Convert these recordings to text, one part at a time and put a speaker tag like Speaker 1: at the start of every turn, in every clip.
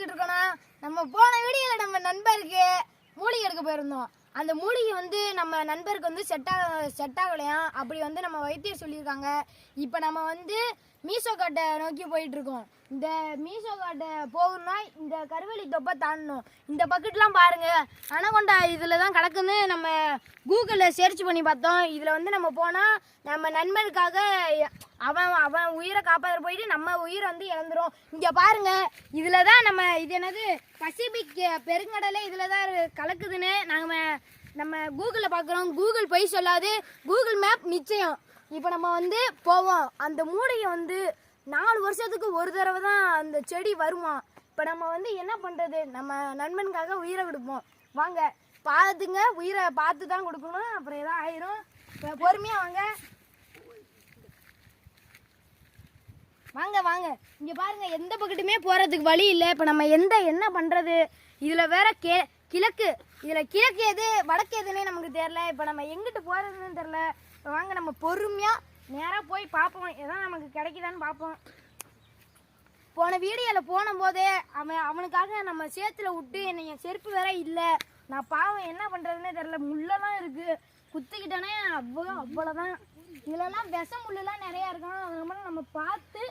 Speaker 1: பண்ணிட்டு இருக்கோம்னா, நம்ம போன வீடியோல நம்ம நண்பருக்கு மூலிகை எடுக்க போயிருந்தோம். அந்த மூலிகை வந்து நம்ம நண்பருக்கு வந்து செட் ஆகலையாம். அப்படி வந்து நம்ம வைத்தியர் சொல்லியிருக்காங்க. இப்போ நம்ம வந்து மீசோ காட்டை நோக்கி போயிட்டு இருக்கோம். இந்த மீசோ காட்டை போகணும்னா இந்த கருவெளி தொப்பை தாண்டணும். இந்த பக்கெட்லாம் பாருங்க, அனகொண்டா இதில் தான் கிடக்குன்னு நம்ம கூகுளில் சர்ச் பண்ணி பார்த்தோம். இதில் வந்து நம்ம போனால் நம்ம நண்பனுக்காக அவன் உயிரை காப்பாற்ற போயிட்டு நம்ம உயிரை வந்து இழந்துரும். இங்கே பாருங்க, இதில் தான் நம்ம இது என்னது பசிபிக் பெருங்கடலே இதில் தான் கலக்குதுன்னு நம்ம கூகுளில் பார்க்குறோம். கூகுள் பொய் சொல்லாது, கூகுள் மேப் நிச்சயம். இப்போ நம்ம வந்து போவோம். அந்த மூலிகை வந்து 4 வருஷத்துக்கு ஒரு தடவை தான் அந்த செடி வருமா. இப்போ நம்ம வந்து என்ன பண்ணுறது, நம்ம நண்பனுக்காக உயிரை கொடுப்போம். வாங்க பார்த்துங்க, உயிரை பார்த்து தான் கொடுக்கணும், அப்புறம் எதாவது ஆயிரும். இப்போ பொறுமையாக வாங்க வாங்க வாங்க. இங்கே பாருங்கள், எந்த பக்கத்துமே போகிறதுக்கு வழி இல்லை. இப்போ நம்ம என்ன பண்ணுறது, இதில் வேற கிழக்கு, இதில் கிழக்கு எது வடக்கு எதுன்னே நமக்கு தெரில. இப்போ நம்ம எங்கிட்டு போகிறதுன்னு தெரில. இப்போ வாங்க நம்ம பொறுமையாக நேராக போய் பார்ப்போம், எதாவது நமக்கு கிடைக்குதான்னு பார்ப்போம். போன வீடியோவில் போனபோதே அவனுக்காக நம்ம சேத்துல விட்டு என்னைய செருப்பு வேற இல்லை. நான் பாவம் என்ன பண்ணுறதுன்னே தெரில. முள்ளெல்லாம் இருக்குது, குத்திக்கிட்டேனே அவ்வளோதான். இதுலலாம் விஷ முள்ளெல்லாம் நிறையா இருக்கும். அதனால நம்ம பார்த்து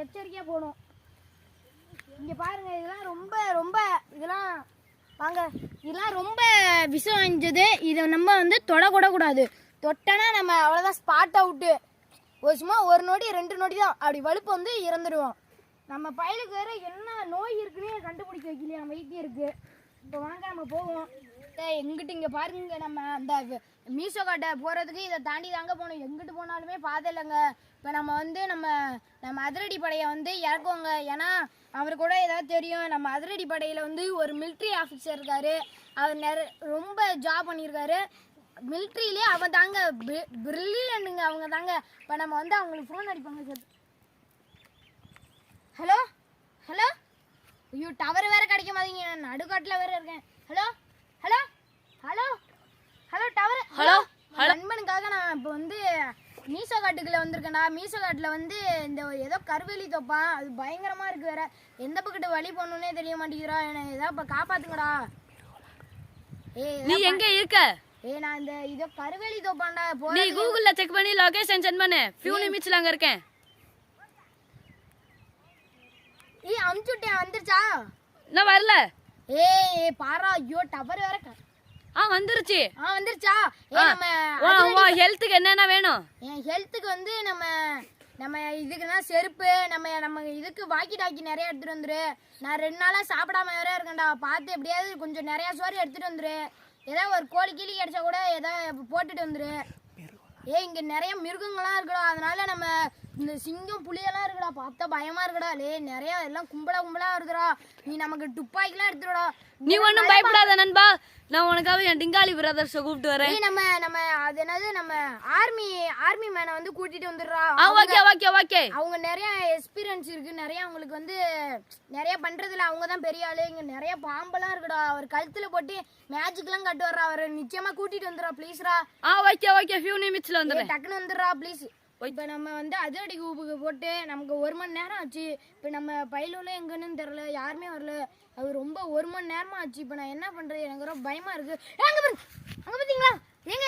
Speaker 1: எச்சரிக்கையாக போகணும். இங்கே பாருங்கள், இதெல்லாம் ரொம்ப இதெல்லாம் வாங்க, இதெல்லாம் ரொம்ப விஷம் வாங்கிச்சது. இதை நம்ம வந்து தொடக்கூடாது. தொட்டனா நம்ம அவ்வளோதான், ஸ்பாட் அவுட்டு. சும்மா 1 நொடி 2 நொடி தான், அப்படி வலுப்பு வந்து இறந்துடுவோம். நம்ம பயலுக்கு வேற என்ன நோய் இருக்குன்னு கண்டுபிடிக்க வைக்கலையா வைத்தியருக்கு. இப்போ வாங்க நம்ம போவோம். எங்கிட்ட இங்கே பாருங்க, நம்ம அந்த மீசோ காட்டை போகிறதுக்கு இதை தாண்டி தாங்க போகணும். எங்கிட்டு போனாலுமே பாதை இல்லைங்க. இப்போ நம்ம வந்து நம்ம அதிரடி படையை வந்து இறக்குவோங்க. ஏன்னா அவர் கூட ஏதாவது தெரியும். நம்ம அதிரடி படையில் வந்து ஒரு மிலிட்ரி ஆஃபீஸர் இருக்கார். அவர் ரொம்ப ஜாப் பண்ணியிருக்காரு மிலிட்ரியிலே. அவன் தாங்க பிரில்லியன்ட்டுங்க, அவங்க தாங்க. இப்போ நம்ம வந்து அவங்களுக்கு ஃபோன் அடிப்பாங்க. Sir, hello hello. ஐயோ, டவர் வேறு கிடைக்க மாட்டீங்க, நான் நடுக்காட்டில் வேறு இருக்கேன். Hello hello hello hello tower. Hello, நண்பனுக்காக நான் இப்போ வந்து மீசோ காட்டுக்குள்ளே வந்திருக்கேன்டா. மீசோ காட்டில் வந்து இந்த ஏதோ கருவெளி தொப்பா, அது பயங்கரமாக இருக்குது வேற. எந்த பக்கத்து வழி போகணுன்னே தெரிய மாட்டேங்கிறா. என்னை ஏதாவது இப்போ காப்பாற்றுங்கடா.
Speaker 2: நீ எங்க இருக்க?
Speaker 1: நான் இந்த இதோ கருவெளி தொப்பாண்டா.
Speaker 2: நீ கூகுள்ல செக் பண்ணி லொகேஷன் சென்ட் பண்ணு. ஃபியூ நிமிட்ஸ்ல அங்க இருக்கேன்.
Speaker 1: அமுச்சுட்டேன், வந்துருச்சா?
Speaker 2: நான் வரல.
Speaker 1: பாரா, ஐயோ டவர் வேற.
Speaker 2: வந்துருச்சு.
Speaker 1: வந்துருச்சா?
Speaker 2: நம்ம ஹெல்த்துக்கு என்னென்ன வேணும்?
Speaker 1: என் ஹெல்த்துக்கு வந்து நம்ம இதுக்குன்னா செருப்பு, நம்ம இதுக்கு வாக்கி டாக்கி நிறைய எடுத்துட்டு வந்துரு. நான் 2 நாளா சாப்பிடாம வேற இருக்கேன்டா. பார்த்து எப்படியாவது கொஞ்சம் நிறைய சோறு எடுத்துட்டு வந்துரு. ஏதாவது ஒரு கோழி கிளி கிடைச்சா கூட ஏதாவது போட்டுட்டு வந்துரு. இங்க நிறைய மிருகங்கள்லாம் இருக்குடா. அதனால நம்ம இந்த சிங்கம் புலியெல்லாம் இருக்குடா, பார்த்தா பயமா இருக்குடா. நிறைய எல்லாம் கும்பலா வருதுடா. நீ நமக்கு துப்பாக்கிலாம் எடுத்துடா.
Speaker 2: நீ ஒன்னும் பயப்படாத நண்பா, நான் உனக்காக என் டிங்காலி பிரதர்ஸை கூப்பிட்டு வரேன்.
Speaker 1: நம்ம அது என்னது, நம்ம ஆர்மி மேனை வந்து கூட்டிட்டு வந்துடுறா.
Speaker 2: ஓகே.
Speaker 1: அவங்க நிறைய எக்ஸ்பீரியன்ஸ் இருக்கு, நிறைய அவங்களுக்கு வந்து நிறைய பண்றதுல அவங்க தான் பெரிய ஆளு. இங்க நிறைய பாம்பெல்லாம் இருக்குடா. அவர் கழுத்துல போட்டு மேஜிக்லாம் கட்டு வர்றா. அவர் நிச்சயமா கூட்டிட்டு வந்துடுறா ப்ளீஸ்ரா.
Speaker 2: ஓகே ஃபியூ நிமிட்ஸ்ல வந்துடுறேன்.
Speaker 1: டக்குன்னு வந்துடுறா ப்ளீஸ். இப்போ நம்ம வந்து அதிரடி கூப்புக்கு போட்டு நமக்கு 1 மணி நேரம் ஆச்சு. இப்போ நம்ம பயிலூர்ல எங்கன்னு தெரியல, யாருமே வரல. அது ரொம்ப 1 மணி நேரமா ஆச்சு. இப்போ நான் என்ன பண்றது, எனக்கு ரொம்ப பயமா இருக்கு. அங்க பாத்தீங்களா, எங்க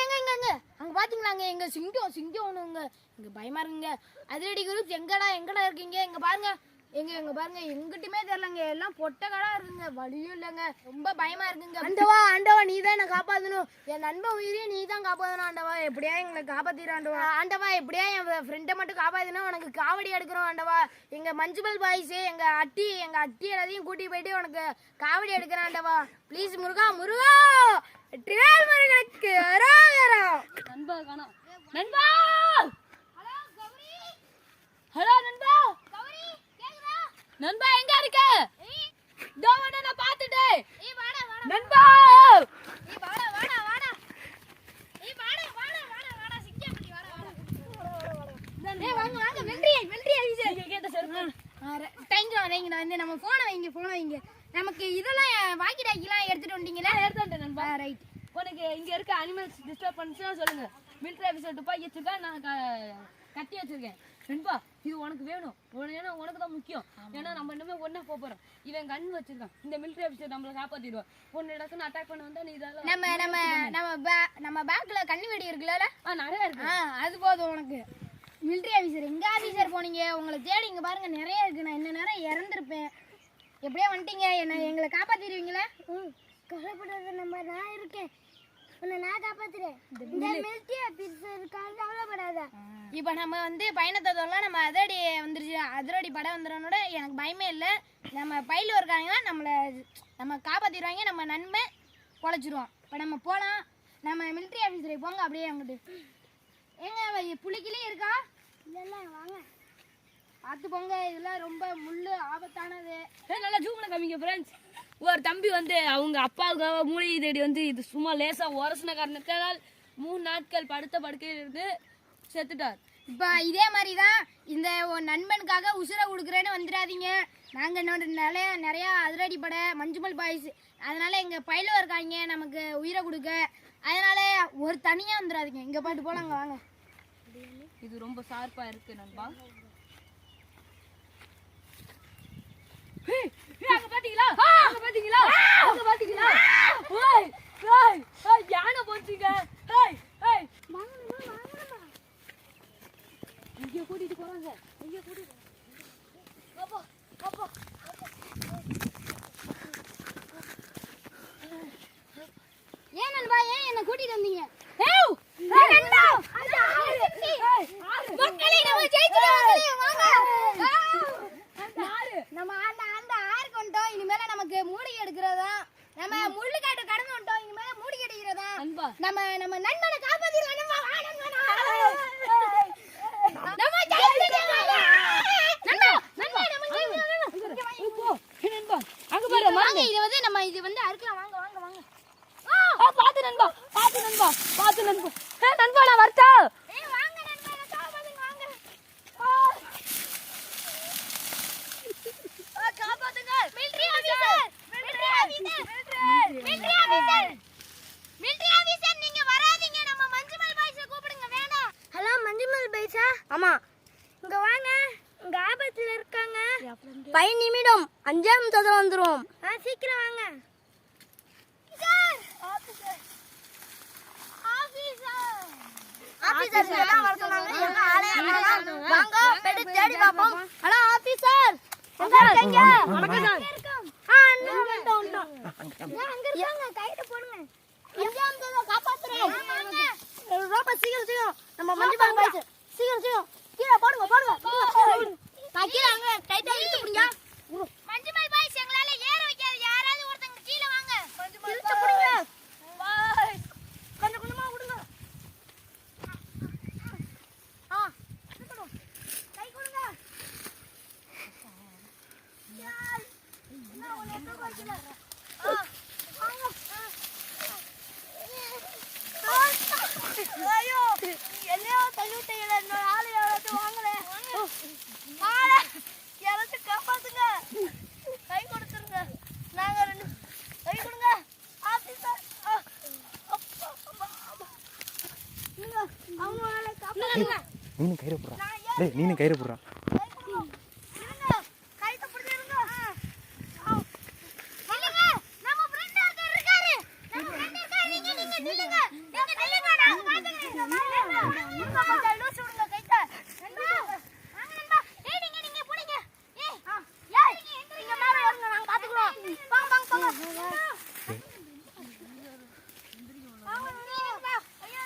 Speaker 1: அங்க பாத்தீங்களா, எங்க சிங்கம் ஒண்ணுங்க. இங்க பயமா இருக்குங்க. அதிரடி குரூப் எங்கடா இருக்கீங்க? இங்க பாருங்க, எங்க பாருங்க, எங்கிட்டுமே தெரியலங்க. எல்லாம் பொட்டை கடா இருக்குங்க, வழியும் இல்லைங்க. ரொம்ப பயமா இருக்குங்க. ஆண்டவா நீ தான் என்ன காப்பாற்றணும். என் நண்பன் உயிரையும் நீ தான் காப்பாற்றணும் ஆண்டவா. எப்படியா எங்களை காப்பாத்திர ஆண்டவா. ஆண்டவா எப்படியா என் ஃப்ரெண்டை மட்டும் காப்பாத்தினா உனக்கு காவடி எடுக்கிறோம் ஆண்டவா. எங்க மஞ்சுமல் பாய்ஸ் எங்க அட்டி எல்லாத்தையும் கூட்டி போயிட்டு உனக்கு காவடி எடுக்கிறேன் ஆண்டவா. ப்ளீஸ் முருகா ட்ரிவேல் முருகனுக்கு
Speaker 2: நண்பா காணோம். நண்பா ஹலோ நண்பா எங்க இருக்க? டோவன நான் பாத்துட்டேன். நண்பா
Speaker 1: வாடா சிங்கப்பட்டி வாடா. வாங்க வெல்ட்ரி ஐஸ்
Speaker 2: கேட்ட செருப்பு.
Speaker 1: நம்ம போனை வைங்க. நமக்கு இதெல்லாம் வாக்கி டாக்கிலாம் எடுத்துட்டு வந்தீங்களா?
Speaker 2: எடுத்துட்டேன் நண்பா. ரைட். உனக்கு இங்க இருக்க அனிமல்ஸ் டிஸ்டர்ப் பண்ணுச்சுன்னா சொல்லுங்க. மிலிட்டரி ஆஃபீஸர் துப்பாக்கி வச்சிருக்கா, நான் கட்டி வச்சிருக்கேன். நண்பா இது உனக்கு வேணும் ஏன்னா உனக்கு தான் முக்கியம். ஏன்னா நம்ம இன்னுமே ஒண்ணா போறோம். இவன் கன் வச்சிருக்கான். இந்த மிலிட்டரி ஆபீசர் நம்மள காப்பாத்திடுவான். பொண்ணு இடத்துல அட்டாக் பண்ண வந்தா நீ இதெல்லாம்
Speaker 1: நம்ம பேக்ல கண்ணி வெடி இருக்குல்ல,
Speaker 2: நிறைய இருக்கு.
Speaker 1: அது போதும் உனக்கு. மிலிட்டரி ஆஃபீஸர் எங்க ஆஃபீஸர் போனீங்க? உங்களை தேடி இங்க பாருங்க நிறைய இருக்கு. நான் என்ன நேரம் இறந்துருப்பேன். எப்படியே வந்துட்டீங்க, எங்களை காப்பாத்திடுவீங்களா?
Speaker 3: கவலைப்படாத, நான் இருக்கேன், உன்னை நான் காப்பாத்துறேன். இந்த மிலிட்டரி ஆபீசருக்காக கவலைப்படாத.
Speaker 1: இப்போ நம்ம வந்து பயணத்தை தொடரலாம். நம்ம அதிரடி வந்துருச்சு, அதிரடி படம் வந்துடுறனோட எனக்கு பயமே இல்லை. நம்ம பையில் இருக்காங்கன்னா நம்ம காப்பாற்றிடுவாங்க. நம்ம நன்மை பொழைச்சிருவோம். இப்போ நம்ம போகலாம். நம்ம மிலிட்ரி ஆஃபீஸருக்கு போங்க அப்படியே அங்கிட்டு. ஏங்க புளிக்கிலே இருக்கா?
Speaker 3: இதெல்லாம் வாங்க
Speaker 1: பார்த்து போங்க, இதெல்லாம் ரொம்ப முள்ளு ஆபத்தானது.
Speaker 2: நல்லா ஜூம்ல காமிங்க ஃப்ரெண்ட்ஸ். ஒரு தம்பி வந்து அவங்க அப்பாவுக்காக மூலிகை தேடி வந்து இது சும்மா லேசா உரசின காரணத்தால் 3 நாட்கள் படுத்த படுக்கையில் இருந்து செத்துட்டார்.
Speaker 1: இப்போ இதே மாதிரி தான் இந்த நண்பனுக்காக உசுரை கொடுக்குறேன்னு வந்துடாதீங்க. நாங்கள் நிறையா அதிரடி படை மஞ்சுமல் பாய்ஸ், அதனால எங்கள் பயில இருக்காங்க நமக்கு உயிரை கொடுக்க. அதனால ஒரு தனியாக வந்துடாதீங்க. இங்கே போயிட்டு போனாங்க வாங்க.
Speaker 2: இது ரொம்ப ஷார்ப்பா இருக்கு நண்பா. அங்க பாத்தீங்களா? அங்க பாத்தீங்களா? அங்க பாத்தீங்களா? ஓய் ஓய் ஓய் யானை போச்சுங்க. ஏய் ஏய்
Speaker 3: வாங்கணுமா
Speaker 2: இங்க கூட்டிட்டு போறாங்க. இங்க கூட்டிட்டு அப்பா அப்பா
Speaker 1: ஏன் நண்பா, ஏன் என்ன கூட்டிட்டு வந்தீங்க? நம்ம அந்த ஆறுக்கு வந்துட்டோம். இனிமேல நமக்கு மூலிகை எடுக்கிறதா, நம்ம முள்ளுக்காட்டு கடந்து வந்துட்டோம். இனிமேல மூலிகை எடுக்கிறதா. நம்ம நண்பனை காப்பாத்திடலாம். இது வந்து அறுக்கலாம். வாங்க வாங்க வாங்க.
Speaker 2: பாத்து நண்பா, பாத்து நண்பா, பாத்து நண்பா. நண்பா நான் வரட்டா?
Speaker 1: வாங்க நண்பா, காப்பாத்துங்க வாங்க. காப்பாத்துங்க. Military officer, military officer, military officer, military officer நீங்க வராதீங்க. நம்ம மஞ்சுமல் பாய்ஸை கூப்பிடுங்க. வேணாம்.
Speaker 3: ஹலோ மஞ்சுமல் பைசா.
Speaker 1: ஆமா,
Speaker 3: இங்க வாங்க, இங்க ஆபத்துல இருக்காங்க.
Speaker 1: 5 நிமிடம் 5ஆம் தடவை வந்துரும்.
Speaker 3: சீக்கிரம் வாங்க.
Speaker 1: நம்ம மஞ்சுமல் பாய்ஸ் சீக்கிரம் கீழே போடுங்க போடுங்க. மஞ்சுமல் பாய்ஸ் எங்களால ஏற வைக்காது. யாராவது ஒருத்தங்க கீழே வாங்க. கொஞ்சம் கொஞ்சமா விடுங்க. கை கொடுங்க. ஐயோ என்னையோ தள்ளிவிட்டீங்களே. இன்னொரு ஆளு யாராச்சும் வாங்கலே. யாராச்சும் காப்பாத்துங்க. கை கொடுத்துருங்க. நாங்க 2 கை கொடுங்க. ஆபீசர் அவங்களால காப்பாத்துங்க.
Speaker 4: நீனு கயிறு போடுறா. டேய் நீனு கயிறு போடுறா.
Speaker 1: கைத்த பிடிச்சிருங்க. இல்லங்க, நம்ம ஃப்ரெண்ட் ஒருத்தர் இருக்காரு. நம்ம ஃப்ரெண்ட் இருக்காரு. நீங்க நில்லுங்க. நீங்க நில்லுங்க. நான் பாத்துக்கிறேன். நீங்க கொஞ்சம் லூஸ் விடுங்க கைத்த. வாங்க நண்பா. ஏய் நீங்க புடிங்க. ஏய் நீங்க மேல ஏறுங்க. நாங்க பாத்துக்குறோம். வாங்க வாங்க வாங்க. ஐயோ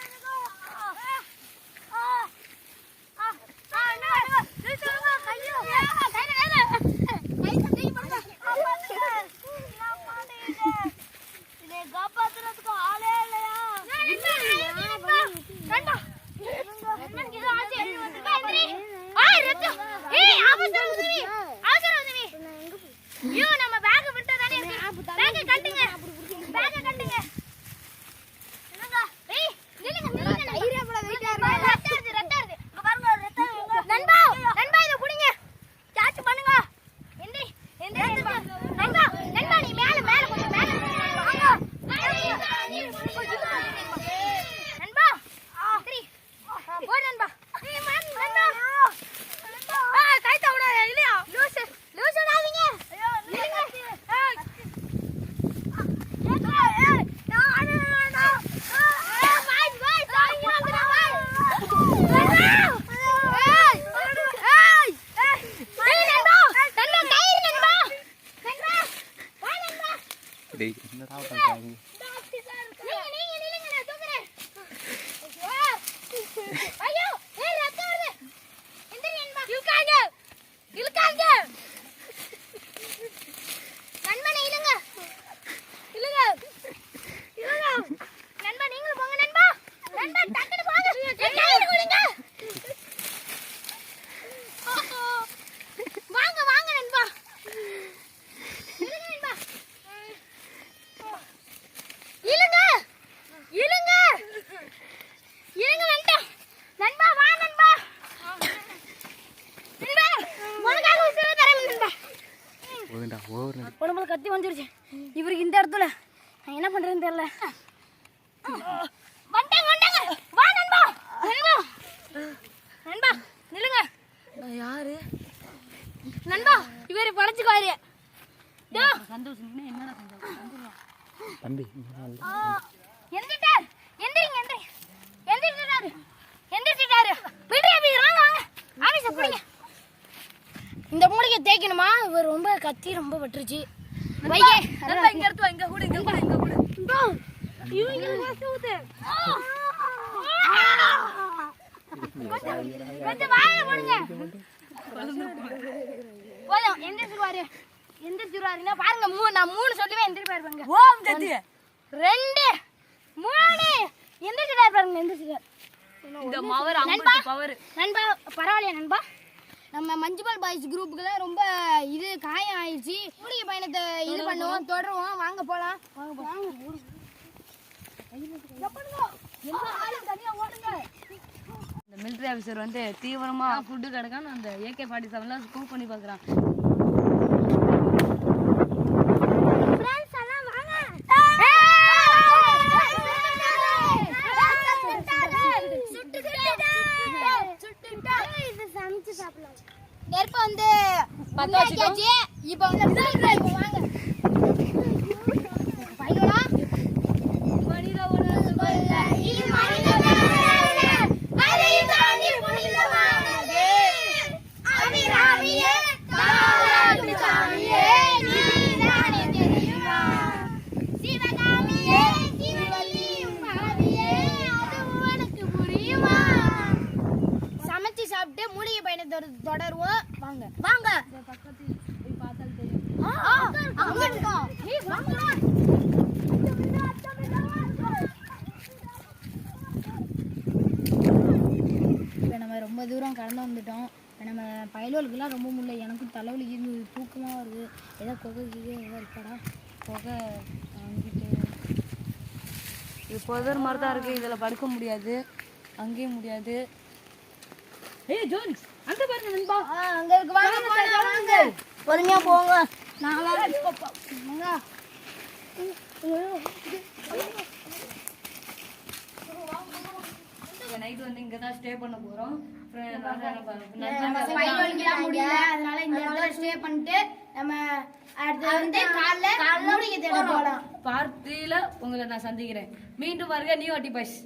Speaker 4: டேய் என்னடா பண்றாங்க?
Speaker 1: நீங்க நில்லுங்க நான் தூக்குறேன். ஐயோ ஏய் ரத்தம் வருது. எந்திரி நண்பா. இழுக்காங்க. நண்பனே இழுங்க. நண்பா நீங்களும் போங்க நண்பா. நண்பா டக்குனு போங்க. கையில விடுங்க. வாங்க நண்பா. இழுங்க நண்பா. இழுங்க வேண்டாம். நண்பா வா நண்பா. நண்பா உனக்காக உசுரை தரேன் நண்பா.
Speaker 4: ஓடுடா ஓடு.
Speaker 1: உடம்புல கத்தி வந்துருச்சு இவருக்கு இந்த இடத்துல. நான் என்ன பண்றேன்னு தெரியல. வந்துட்டாங்க. வா நண்பா. நண்பா நில்லுங்க.
Speaker 2: யாரு
Speaker 1: நண்பா இவரை பழச்சுக்குவாரு.
Speaker 2: சந்தோஷம் என்னடா சந்தோஷம்?
Speaker 4: தம்பி
Speaker 1: எந்திரிட்டார். எந்திரிச்சிட்டாரு. விடுறியா வாங்க ஆபீஸ புடிங்க. இந்த மூலிகை தேய்க்கணுமா? இவர் ரொம்ப கத்தி ரொம்ப பட்டுருச்சு. வையே
Speaker 2: நண்பா இங்க எடுத்து வா. இங்க கூட
Speaker 1: இவங்க வாசூது. கொஞ்சம் வாயை மூடுங்க. போதும் எந்திரிச்சிருவாருன்னா பாருங்க. நான் 3 சொல்லுவேன் எந்திரிப்பாரு பாருங்க.
Speaker 2: ஓம் தத்தி
Speaker 1: 2 3 எந்திரிச்சிட்டாரு பாருங்க. எந்திரிச்சிட்டாரு.
Speaker 2: இந்த மவர்
Speaker 1: நண்பா
Speaker 2: 50 பவர்.
Speaker 1: நண்பா பரவாயில்லையா நண்பா? நம்ம மஞ்சுபால் பாய்ஸ் குரூப்புக்குள்ள ரொம்ப இது காயம் ஆயிடுச்சு. மூலிகை பயணத்தை இது பண்ணுவோம் தொடருவோம். வாங்க போலாம்.
Speaker 2: இந்த மிலிட்டரி ஆஃபீஸர் வந்து தீவிரமா ஃபுட்டு கிடைக்கான்னு அந்த AK-47ல ஸ்கூப் பண்ணி பார்க்குறான்.
Speaker 3: ஃப்ரெண்ட்ஸ் எல்லாம் வாங்க. இது சமைச்சு சாப்பிடலாம்.
Speaker 1: நெருப்ப வந்து பத்த வச்சாச்சு. இப்போ வந்து வாங்க பையனா
Speaker 2: மனித உணர்வு கொள்ள
Speaker 1: இது மனித உணர்வு. அதை தாண்டி புனிதமானது. அபிராமியே தாராள சாமியே நீதானே தெரியுமா? சிவகாமியே சிவவல்லியும் பாவியே அது உனக்கு புரியுமா? சமைச்சு சாப்பிட்டு மூலிகை பயணத்தை தொடருவோம். வாங்க
Speaker 2: பக்கத்தில் போய் பார்த்தால் தெரியும்.
Speaker 1: அங்க இருக்கோம். ஏய் வாங்கடா. இப்போ நம்ம ரொம்ப தூரம் கடந்து வந்துட்டோம். இப்போ நம்ம பயலுவலுக்குலாம் ரொம்ப முடியல. எனக்கும் தலைவலி இருந்து தூக்கமாக வருது. ஏதோ கொகை ஏதோ இருக்காடா?
Speaker 2: புகை வாங்கிட்டு இது புதர் மாதிரி தான் இருக்கு. இதில் படுக்க முடியாது, அங்கேயும் முடியாது. ஏய் ஜோன்ஸ் அந்த பாருங்க நண்பா.
Speaker 1: அங்க இருக்கு. வாங்க பொறுமையா போங்க. நான் வாங்க.
Speaker 2: நைட் வந்து இங்க தான் ஸ்டே பண்ண போறோம்.
Speaker 1: பயலுவலுக்குலாம் முடியல. அதனால இந்த இடத்துல ஸ்டே பண்ணிட்டு நம்ம அடுத்து வந்து காலைல மூலிகை தேட போலாம்.
Speaker 2: பார்ட் 3ல உங்களை நான் சந்திக்கிறேன். மீண்டும் வருக நியூ அட்டி பாய்ஸ்.